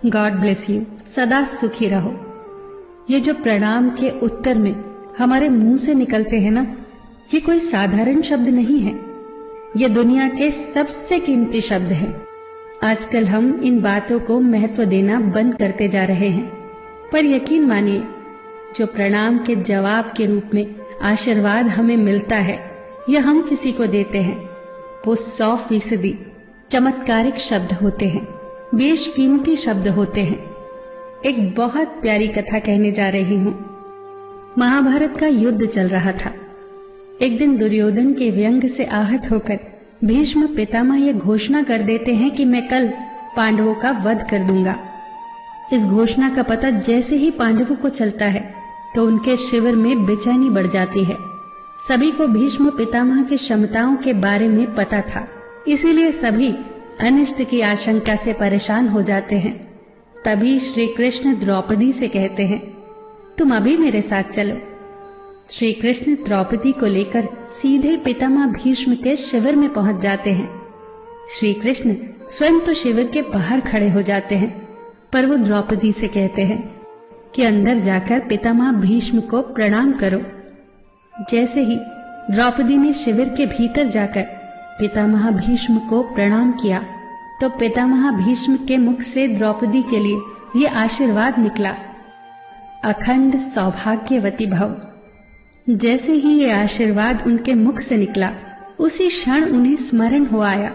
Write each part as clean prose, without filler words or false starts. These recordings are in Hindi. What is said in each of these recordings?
God bless you. सदा सुखी रहो। ये जो प्रणाम के उत्तर में हमारे मुंह से निकलते हैं ना, ये कोई साधारण शब्द नहीं है। ये दुनिया के सबसे कीमती शब्द है। आजकल हम इन बातों को महत्व देना बंद करते जा रहे हैं, पर यकीन मानिए, जो प्रणाम के जवाब के रूप में आशीर्वाद हमें मिलता है या हम किसी को देते हैं, वो 100% चमत्कारिक शब्द होते हैं, बेशकीमती शब्द होते हैं। एक बहुत प्यारी कथा कहने जा रही हूं। महाभारत का युद्ध चल रहा था। एक दिन दुर्योधन के व्यंग से आहत होकर भीष्म पितामह यह घोषणा कर देते हैं कि मैं कल पांडवों का वध कर दूंगा। इस घोषणा का पता जैसे ही पांडवों को चलता है तो उनके शिविर में बेचैनी बढ़ जाती है। सभी को भीष्म पितामह की क्षमताओं के बारे में पता था, इसीलिए सभी अनिष्ट की आशंका से परेशान हो जाते हैं। तभी श्री कृष्ण द्रौपदी से कहते हैं, तुम अभी मेरे साथ चलो। श्री कृष्ण द्रौपदी को लेकर सीधे पितामह भीष्म के शिविर में पहुंच जाते हैं। श्री कृष्ण स्वयं तो शिविर के बाहर खड़े हो जाते हैं, पर वो द्रौपदी से कहते हैं कि अंदर जाकर पितामह भीष्म को प्रणाम करो। जैसे ही द्रौपदी ने शिविर के भीतर जाकर पितामह भीष्म को प्रणाम किया तो पितामह भीष्म के मुख से द्रौपदी के लिए ये आशीर्वाद निकला, अखंड सौभाग्यवती भव। जैसे ही ये आशीर्वाद उनके मुख से निकला, उसी क्षण उन्हें स्मरण हो आया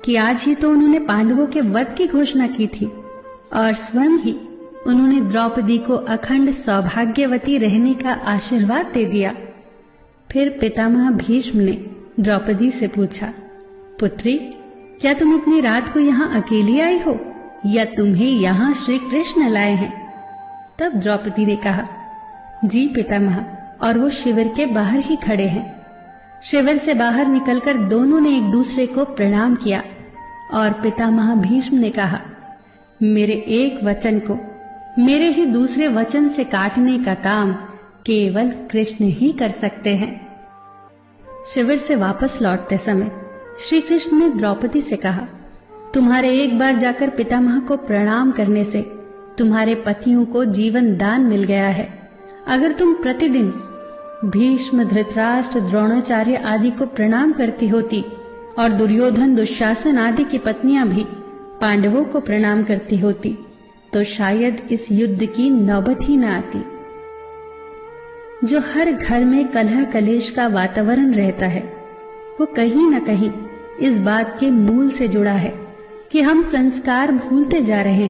कि आज ही तो उन्होंने पांडवों के वध की घोषणा की थी और स्वयं ही उन्होंने द्रौपदी को अखंड सौभाग्यवती रहने का आशीर्वाद दे दिया। फिर पितामह भीष्म ने द्रौपदी से पूछा, पुत्री, क्या तुम इतनी रात को यहाँ अकेली आई हो या तुम्हें यहाँ श्री कृष्ण लाए हैं? तब द्रौपदी ने कहा, जी पितामह, और वो शिविर के बाहर ही खड़े हैं। शिविर से बाहर निकलकर दोनों ने एक दूसरे को प्रणाम किया और पितामह भीष्म ने कहा, मेरे एक वचन को मेरे ही दूसरे वचन से काटने का काम केवल कृष्ण ही कर सकते हैं। शिविर से वापस लौटते समय श्री कृष्ण ने द्रौपदी से कहा, तुम्हारे एक बार जाकर पितामह को प्रणाम करने से तुम्हारे पतियों को जीवन दान मिल गया है। अगर तुम प्रतिदिन भीष्म, धृतराष्ट्र, द्रोणाचार्य आदि को प्रणाम करती होती और दुर्योधन, दुशासन आदि की पत्नियां भी पांडवों को प्रणाम करती होती तो शायद इस युद्ध की नौबत ही न आती। जो हर घर में कलह कलेश का वातावरण रहता है, वो कहीं न कहीं इस बात के मूल से जुड़ा है कि हम संस्कार भूलते जा रहे हैं।